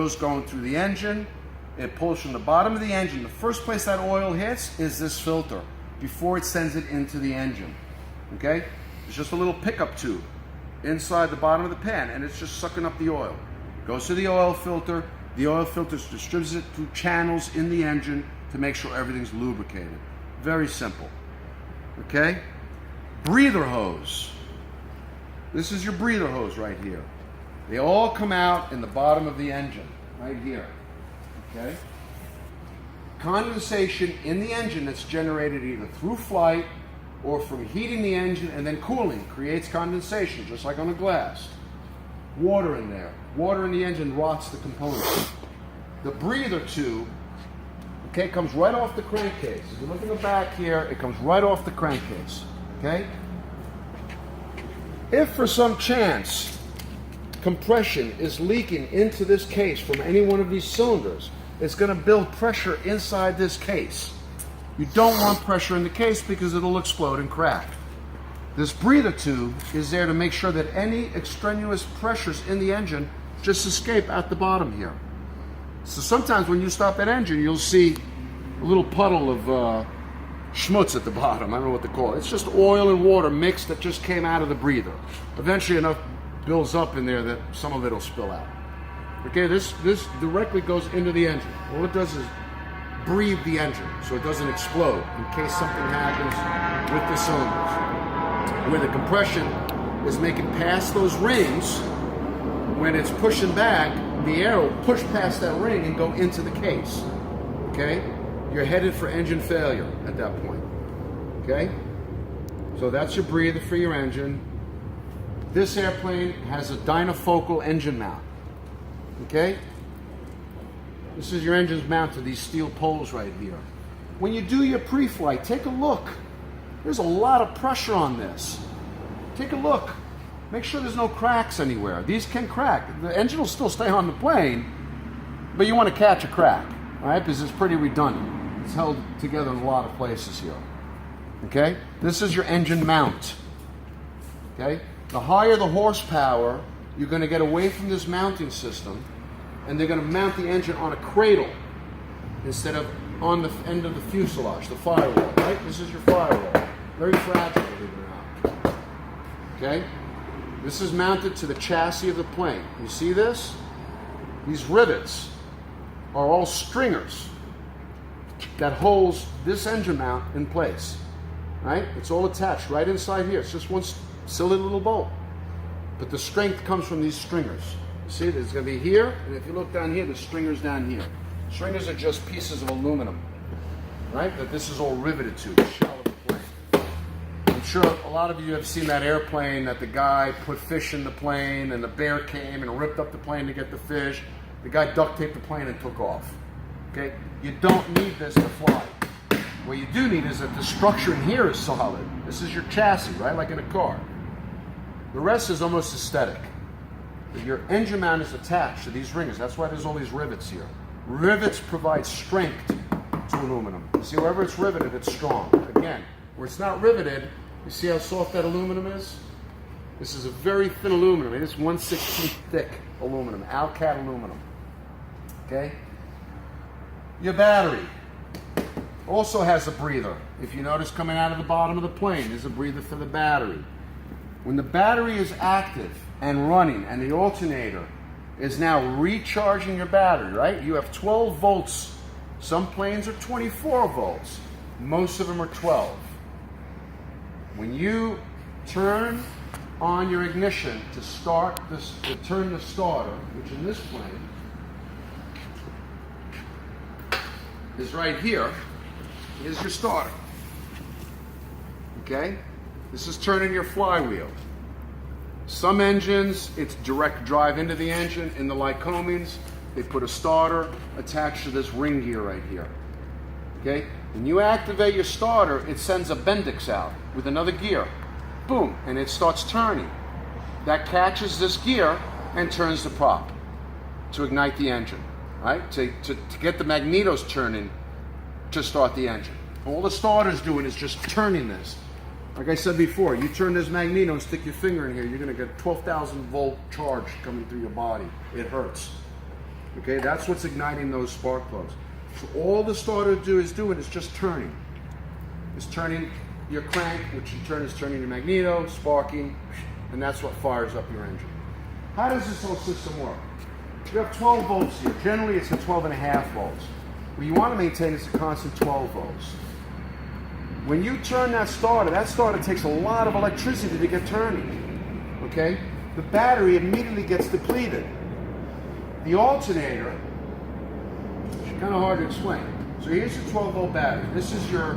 goes going through the engine. It pulls from the bottom of the engine. The first place that oil hits is this filter before it sends it into the engine. Okay? It's just a little pickup tube inside the bottom of the pan, and it's just sucking up the oil. It goes to the oil filter. The oil filter distributes it through channels in the engine to make sure everything's lubricated. Very simple. Okay? Breather hose. This is your breather hose right here. They all come out in the bottom of the engine, right here. Okay? Condensation in the engine that's generated either through flight or from heating the engine and then cooling creates condensation, just like on a glass. Water in there. Water in the engine rots the components. The breather tube, okay, comes right off the crankcase. If you look in the back here, it comes right off the crankcase. Okay? If for some chance compression is leaking into this case from any one of these cylinders, it's going to build pressure inside this case. You don't want pressure in the case because it'll explode and crack. This breather tube is there to make sure that any extraneous pressures in the engine just escape at the bottom here. So sometimes when you stop that engine, you'll see a little puddle of schmutz at the bottom. I don't know what to call it. It's just oil and water mixed that just came out of the breather. Eventually enough builds up in there that some of it will spill out. Okay, this directly goes into the engine. All it does is breathe the engine so it doesn't explode in case something happens with the cylinders. Where the compression is making past those rings, when it's pushing back, the air will push past that ring and go into the case. Okay? You're headed for engine failure at that point. Okay? So that's your breather for your engine. This airplane has a Dynafocal engine mount. Okay? This is your engine's mount to these steel poles right here. When you do your pre-flight, take a look. There's a lot of pressure on this. Take a look. Make sure there's no cracks anywhere. These can crack. The engine will still stay on the plane, but you want to catch a crack, all right? Because it's pretty redundant. It's held together in a lot of places here. Okay? This is your engine mount. Okay? The higher the horsepower, you're going to get away from this mounting system, and they're going to mount the engine on a cradle instead of on the end of the fuselage, the firewall, right? This is your firewall. Very fragile, believe it or not. Okay? This is mounted to the chassis of the plane. You see this? These rivets are all stringers that holds this engine mount in place. Right? It's all attached right inside here. It's just one silly little bolt. But the strength comes from these stringers. You see, there's going to be here, and if you look down here, the stringers down here. Stringers are just pieces of aluminum, right? That this is all riveted to, the shell of the plane. I'm sure a lot of you have seen that airplane that the guy put fish in the plane, and the bear came and ripped up the plane to get the fish. The guy duct taped the plane and took off. Okay? You don't need this to fly. What you do need is that the structure in here is solid. This is your chassis, right? Like in a car. The rest is almost aesthetic. Your engine mount is attached to these rings. That's why there's all these rivets here. Rivets provide strength to aluminum. You see, wherever it's riveted, it's strong. Again, where it's not riveted, you see how soft that aluminum is? This is a very thin aluminum. It is 1/16 thick aluminum, Alcat aluminum. Okay? Your battery also has a breather. If you notice coming out of the bottom of the plane, there's a breather for the battery. When the battery is active and running and the alternator is now recharging your battery, right? You have 12 volts. Some planes are 24 volts. Most of them are 12. When you turn on your ignition to start this, to turn the starter, which in this plane is right here, is your starter. Okay? This is turning your flywheel. Some engines, it's direct drive into the engine. In the Lycomings, they put a starter attached to this ring gear right here. Okay? When you activate your starter, it sends a Bendix out with another gear. Boom, and it starts turning. That catches this gear and turns the prop to ignite the engine, right? To get the magnetos turning to start the engine. All the starter's doing is just turning this. Like I said before, you turn this magneto and stick your finger in here, you're going to get 12,000 volt charge coming through your body. It hurts. Okay, that's what's igniting those spark plugs. So all the starter is doing is just turning. It's turning your crank, which in turn is turning your magneto, sparking, and that's what fires up your engine. How does this whole system work? You have 12 volts here. Generally, it's at 12.5 volts. What you want to maintain is a constant 12 volts. When you turn that starter takes a lot of electricity to get turning. Okay? The battery immediately gets depleted. The alternator, it's kind of hard to explain. So here's your 12 volt battery. This is your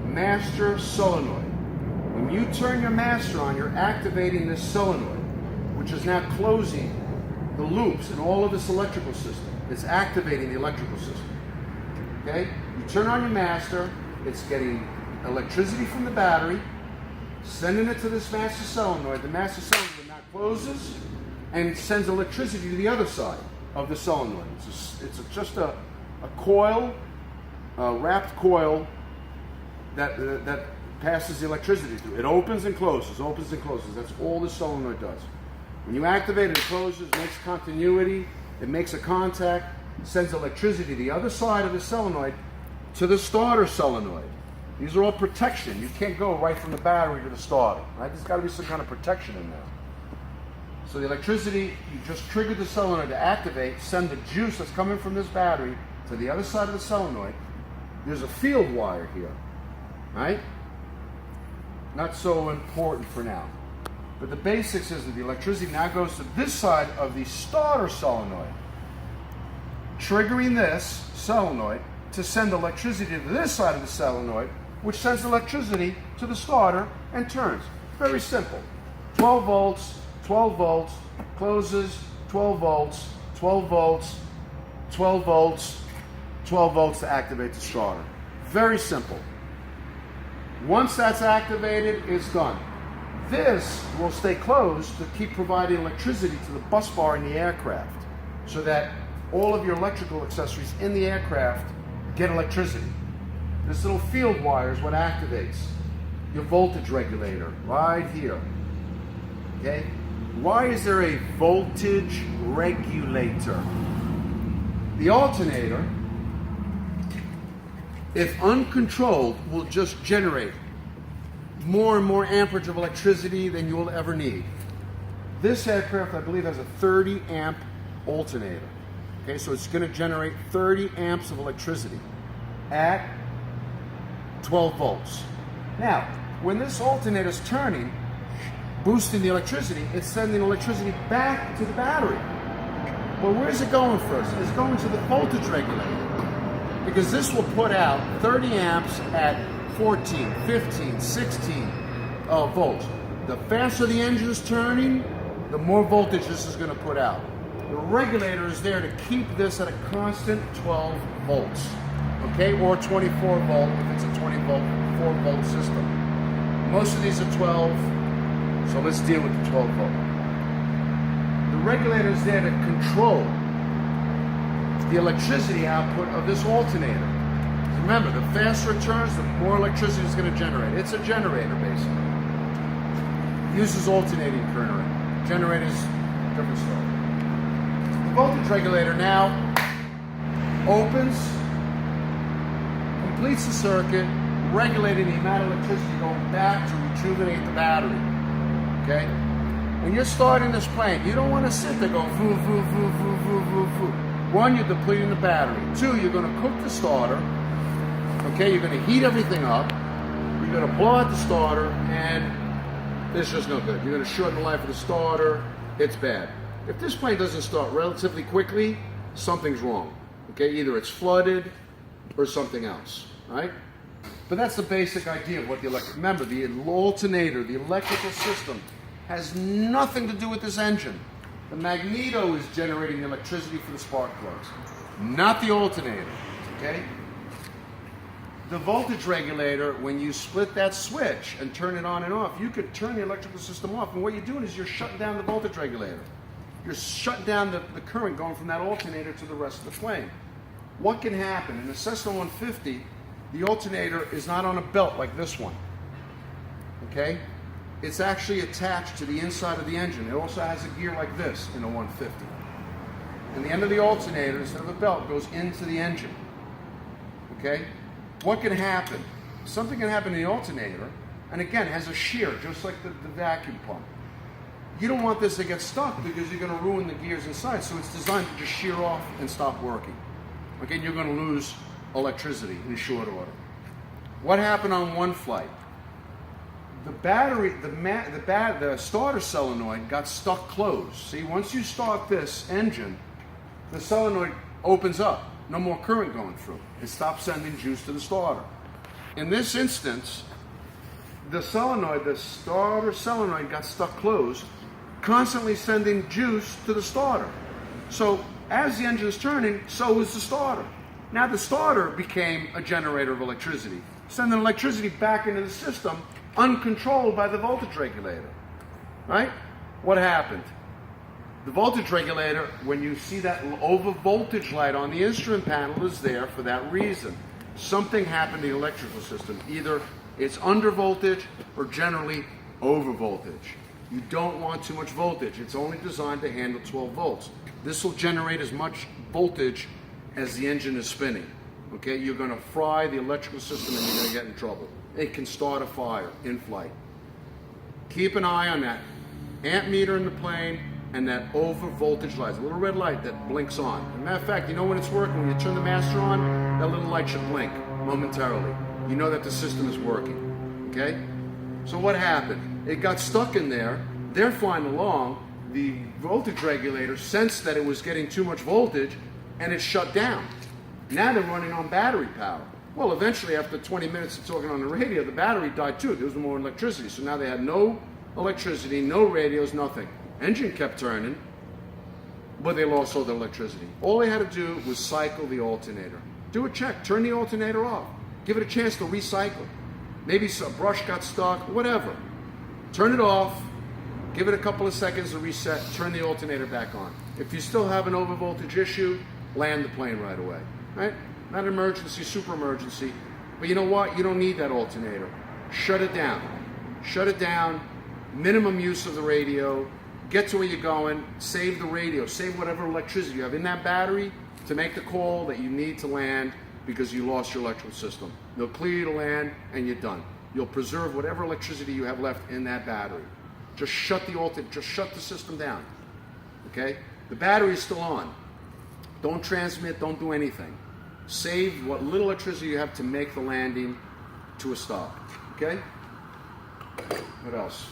master solenoid. When you turn your master on, you're activating this solenoid, which is now closing the loops in all of this electrical system. It's activating the electrical system. Okay? You turn on your master, it's getting electricity from the battery, sending it to this master solenoid. The master solenoid now closes and sends electricity to the other side of the solenoid. It's just a coil, a wrapped coil that passes the electricity through. It opens and closes, opens and closes. That's all the solenoid does. When you activate it, it closes, makes continuity, it makes a contact, sends electricity to the other side of the solenoid to the starter solenoid. These are all protection. You can't go right from the battery to the starter. Right? There's got to be some kind of protection in there. So the electricity, you just triggered the solenoid to activate, send the juice that's coming from this battery to the other side of the solenoid. There's a field wire here, right? Not so important for now. But the basics is that the electricity now goes to this side of the starter solenoid, triggering this solenoid to send electricity to this side of the solenoid, which sends electricity to the starter and turns. Very simple. 12 volts, 12 volts, closes, 12 volts, 12 volts, 12 volts, 12 volts to activate the starter. Very simple. Once that's activated, it's done. This will stay closed to keep providing electricity to the bus bar in the aircraft so that all of your electrical accessories in the aircraft get electricity. This little field wire is what activates your voltage regulator right here. Okay? Why is there a voltage regulator? The alternator, if uncontrolled, will just generate more and more amperage of electricity than you will ever need. This aircraft, I believe, has a 30 amp alternator. Okay, so it's going to generate 30 amps of electricity at 12 volts. Now, when this alternator is turning, boosting the electricity, it's sending electricity back to the battery. Well, where's it going first? It's going to the voltage regulator, because this will put out 30 amps at 14, 15, 16 volts. The faster the engine is turning, the more voltage this is going to put out. The regulator is there to keep this at a constant 12 volts, okay, or 24 volt if it's a 24 volt system. Most of these are 12, so let's deal with the 12 volt. The regulator is there to control the electricity output of this alternator. Remember, the faster it turns, the more electricity it's going to generate. It's a generator, basically. It uses alternating current. Generators, different story. The voltage regulator now opens, completes the circuit, regulating the amount of electricity going back to rejuvenate the battery. Okay? When you're starting this plane, you don't want to sit there going voo, voo, voo, voo, voo, voo, voo. One, you're depleting the battery. Two, you're going to cook the starter. Okay, you're going to heat everything up. You're going to blow out the starter, and it's just no good. You're going to shorten the life of the starter. It's bad. If this plane doesn't start relatively quickly, something's wrong. Okay, either it's flooded or something else. Right? But that's the basic idea of what the remember, the alternator, the electrical system, has nothing to do with this engine. The magneto is generating the electricity for the spark plugs, not the alternator. Okay? The voltage regulator, when you split that switch and turn it on and off, you could turn the electrical system off. And what you're doing is you're shutting down the voltage regulator. You're shutting down the current going from that alternator to the rest of the plane. What can happen? In the Cessna 150, the alternator is not on a belt like this one. Okay? It's actually attached to the inside of the engine. It also has a gear like this in a 150. and the end of the alternator, instead of a belt, goes into the engine. Okay? What can happen? Something can happen in the alternator, and again, has a shear, just like the vacuum pump. You don't want this to get stuck because you're going to ruin the gears inside, so it's designed to just shear off and stop working. Okay, you're going to lose electricity in short order. What happened on one flight? The battery, the starter solenoid got stuck closed. See, once you start this engine, the solenoid opens up. No more current going through. It stops sending juice to the starter. In this instance, the starter solenoid got stuck closed, constantly sending juice to the starter. So as the engine is turning, so is the starter. Now the starter became a generator of electricity, sending electricity back into the system, uncontrolled by the voltage regulator. Right? What happened? The voltage regulator, when you see that over voltage light on the instrument panel, is there for that reason. Something happened to the electrical system. Either it's under voltage or generally over voltage. You don't want too much voltage. It's only designed to handle 12 volts. This will generate as much voltage as the engine is spinning. Okay, you're going to fry the electrical system and you're going to get in trouble. It can start a fire in flight. Keep an eye on that amp meter in the plane and that over voltage light, a little red light that blinks on. As a matter of fact, you know when it's working, when you turn the master on, that little light should blink momentarily. You know that the system is working. Okay? So what happened? It got stuck in there. They're flying along. The voltage regulator sensed that it was getting too much voltage and it shut down. Now they're running on battery power. Well, eventually, after 20 minutes of talking on the radio, the battery died too. There was more electricity. So now they had no electricity, no radios, nothing. Engine kept turning, but they lost all the electricity. All they had to do was cycle the alternator. Do a check. Turn the alternator off. Give it a chance to recycle. Maybe a brush got stuck, whatever. Turn it off. Give it a couple of seconds to reset. Turn the alternator back on. If you still have an overvoltage issue, land the plane right away. Right? Not an emergency, super emergency. But you know what? You don't need that alternator. Shut it down. Shut it down. Minimum use of the radio. Get to where you're going. Save the radio. Save whatever electricity you have in that battery to make the call that you need to land because you lost your electrical system. They'll clear you to land and you're done. You'll preserve whatever electricity you have left in that battery. Just shut the system down. Okay? The battery is still on. Don't transmit, don't do anything. Save what little electricity you have to make the landing to a stop. Okay? What else?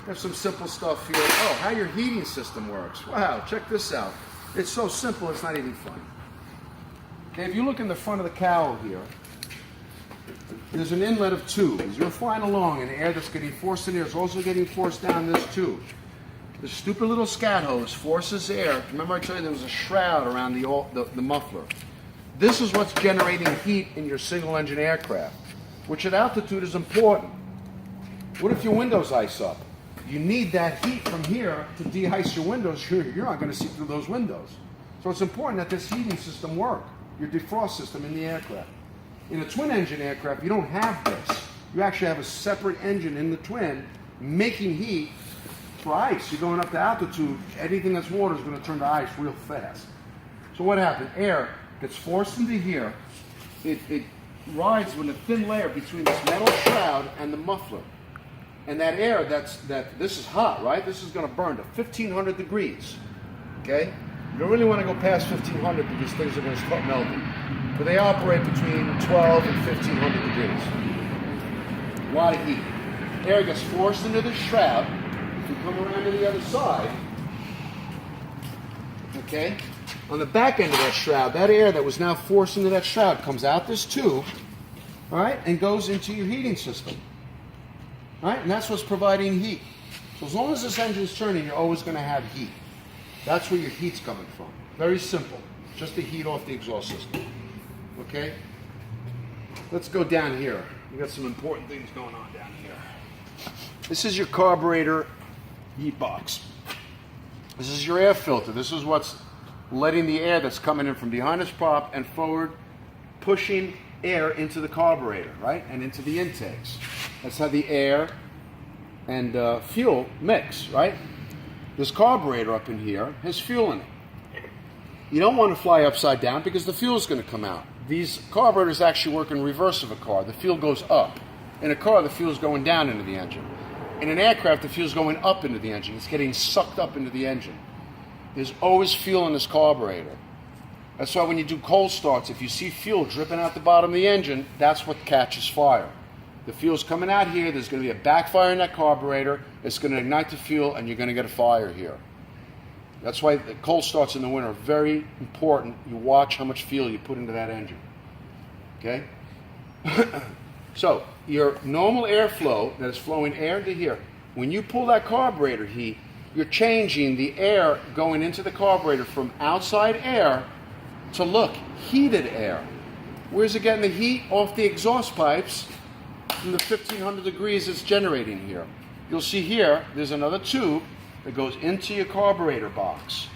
There's some simple stuff here. Oh, how your heating system works. Wow, check this out. It's so simple, it's not even funny. Okay, if you look in the front of the cowl here, there's an inlet of tubes. You're flying along, and the air that's getting forced in here is also getting forced down this tube. The stupid little scat hose forces air. Remember I told you there was a shroud around the muffler. This is what's generating heat in your single engine aircraft, which at altitude is important. What if your windows ice up? You need that heat from here to de-ice your windows. You're not going to see through those windows. So it's important that this heating system work, your defrost system in the aircraft. In a twin engine aircraft, you don't have this. You actually have a separate engine in the twin making heat for ice. You're going up to altitude, anything that's water is going to turn to ice real fast. So what happened? Air gets forced into here. It rides with a thin layer between this metal shroud and the muffler. And that air, this is hot, right? This is going to burn to 1,500 degrees. Okay? You don't really want to go past 1,500 because things are going to start melting. But they operate between 12 and 1,500 degrees. A lot of heat. Air gets forced into the shroud. If you come around to the other side, okay, on the back end of that shroud, that air that was now forced into that shroud comes out this tube, all right, and goes into your heating system. All right, and that's what's providing heat. So as long as this engine's turning, you're always going to have heat. That's where your heat's coming from. Very simple. Just to heat off the exhaust system. Okay? Let's go down here. We got some important things going on down here. This is your carburetor heat box. This is your air filter. This is what's letting the air that's coming in from behind this prop and forward, pushing air into the carburetor, right? And into the intakes. That's how the air and fuel mix, right? this carburetor up in here has fuel in it. You don't want to fly upside down because the fuel is going to come out. These carburetors actually work in reverse of a car. The fuel goes up. In a car, the fuel is going down into the engine. In an aircraft, the fuel is going up into the engine. It's getting sucked up into the engine. There's always fuel in this carburetor. That's why when you do cold starts, if you see fuel dripping out the bottom of the engine, that's what catches fire. The fuel's coming out here, there's going to be a backfire in that carburetor, it's going to ignite the fuel, and you're going to get a fire here. That's why the cold starts in the winter are very important. You watch how much fuel you put into that engine. Okay? So, your normal airflow that is flowing air into here, when you pull that carburetor heat, you're changing the air going into the carburetor from outside air to, look, heated air. Where's it getting the heat? Off the exhaust pipes from the 1500 degrees it's generating here. You'll see here, there's another tube that goes into your carburetor box.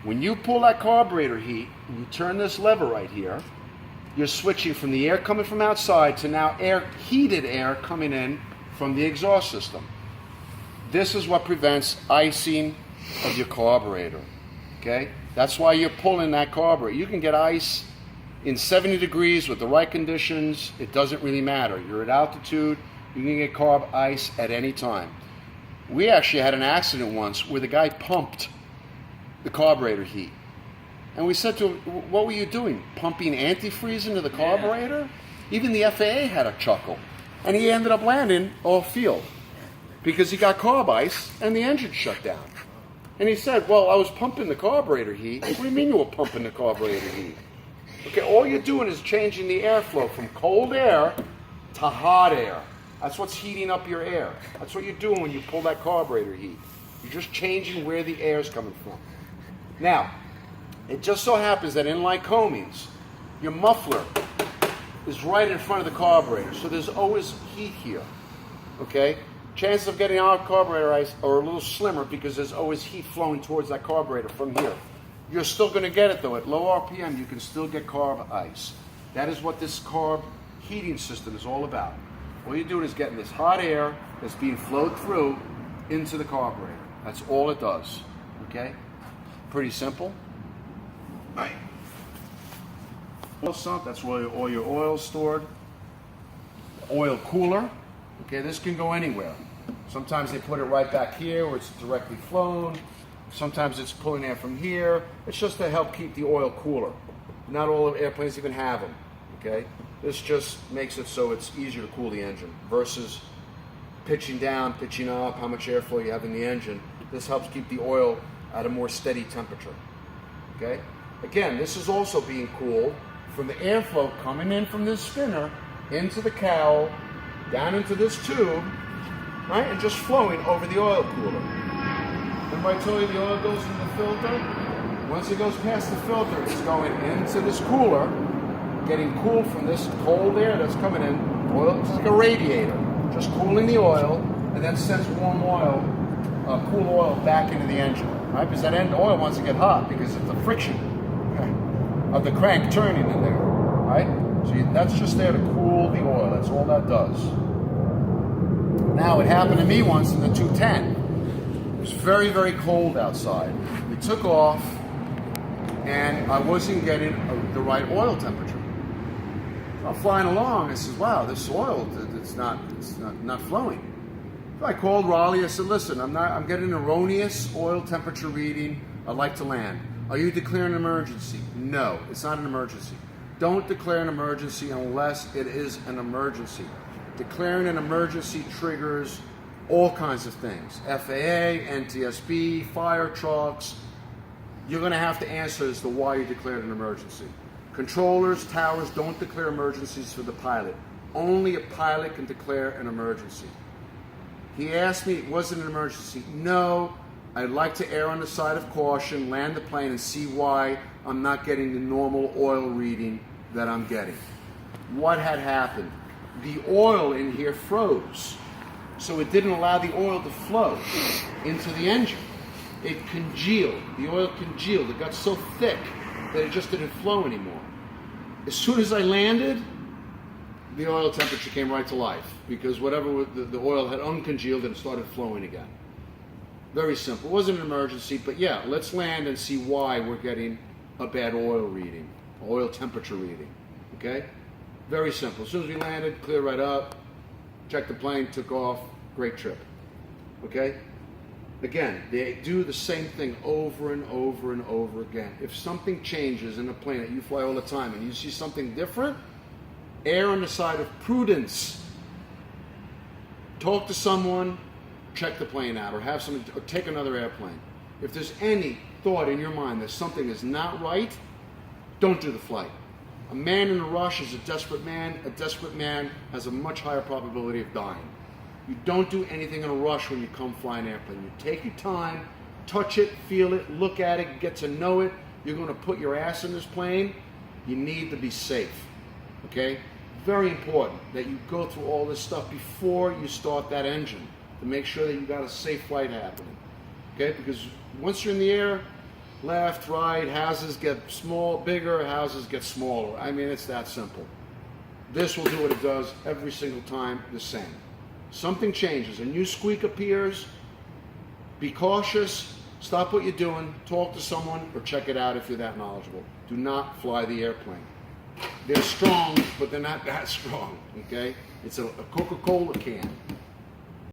When you pull that carburetor heat, and you turn this lever right here, you're switching from the air coming from outside to now heated air coming in from the exhaust system. This is what prevents icing of your carburetor. Okay? That's why you're pulling that carburetor. You can get ice in 70 degrees with the right conditions. It doesn't really matter. You're at altitude, you can get carb ice at any time. We actually had an accident once where the guy pumped the carburetor heat. And we said to him, what were you doing? Pumping antifreeze into the carburetor? Yeah. Even the FAA had a chuckle. And he ended up landing off field because he got carb ice and the engine shut down. And he said, well, I was pumping the carburetor heat. What do you mean you were pumping the carburetor heat? Okay, all you're doing is changing the airflow from cold air to hot air. That's what's heating up your air. That's what you're doing when you pull that carburetor heat. You're just changing where the air is coming from. Now, it just so happens that in Lycomings, your muffler is right in front of the carburetor, so there's always heat here. Okay? Chances of getting out carburetor ice are a little slimmer because there's always heat flowing towards that carburetor from here. You're still going to get it though. At low RPM, you can still get carb ice. That is what this carb heating system is all about. All you're doing is getting this hot air that's being flowed through into the carburetor. That's all it does. Okay? Pretty simple. All right. Oil sump, that's where all your oil is stored. Oil cooler. Okay, this can go anywhere. Sometimes they put it right back here where it's directly flown. Sometimes it's pulling air from here. It's just to help keep the oil cooler. Not all airplanes even have them. Okay? This just makes it so it's easier to cool the engine versus pitching down, pitching up, how much airflow you have in the engine. This helps keep the oil at a more steady temperature. Okay? Again, this is also being cooled from the airflow coming in from this spinner into the cowl, down into this tube, right? And just flowing over the oil cooler. Remember I told you the oil goes in the filter? Once it goes past the filter, it's going into this cooler, getting cooled from this cold air that's coming in. Oil, it's like a radiator, just cooling the oil, and then sends warm oil, cool oil back into the engine, right? Because that end oil wants to get hot because of the friction of the crank turning in there, right? So that's just there to cool the oil. That's all that does. Now, it happened to me once in the 210. It was very, very cold outside. We took off, and I wasn't getting the right oil temperature. So I'm flying along. I said, "Wow, this oil, it's not flowing." So I called Raleigh. I said, "Listen, I'm getting an erroneous oil temperature reading. I'd like to land. Are you declaring an emergency?" "No, it's not an emergency." "Don't declare an emergency unless it is an emergency. Declaring an emergency triggers all kinds of things. FAA, NTSB, fire trucks. You're going to have to answer as to why you declared an emergency. Controllers, towers don't declare emergencies for the pilot. Only a pilot can declare an emergency." He asked me, was it an emergency? "No, I'd like to err on the side of caution, land the plane, and see why I'm not getting the normal oil reading that I'm getting." What had happened? The oil in here froze. So it didn't allow the oil to flow into the engine. It congealed. The oil congealed. It got so thick that it just didn't flow anymore. As soon as I landed, the oil temperature came right to life because whatever the oil had uncongealed and started flowing again. Very simple. It wasn't an emergency, but yeah, let's land and see why we're getting a bad oil reading, oil temperature reading. Okay? Very simple. As soon as we landed, clear right up, checked the plane, took off, great trip. Okay? Again, they do the same thing over and over and over again. If something changes in a plane that you fly all the time and you see something different, err on the side of prudence. Talk to someone, check the plane out, or have someone, or take another airplane. If there's any thought in your mind that something is not right, don't do the flight. A man in a rush is a desperate man. A desperate man has a much higher probability of dying. You don't do anything in a rush when you come fly an airplane. You take your time, touch it, feel it, look at it, get to know it. You're going to put your ass in this plane. You need to be safe. Okay? Very important that you go through all this stuff before you start that engine to make sure that you got a safe flight happening. Okay? Because once you're in the air, left, right, houses get bigger, houses get smaller. I mean, it's that simple. This will do what it does every single time, the same. Something changes, a new squeak appears, be cautious, stop what you're doing, talk to someone, or check it out if you're that knowledgeable. Do not fly the airplane. They're strong, but they're not that strong, okay? It's a Coca-Cola can.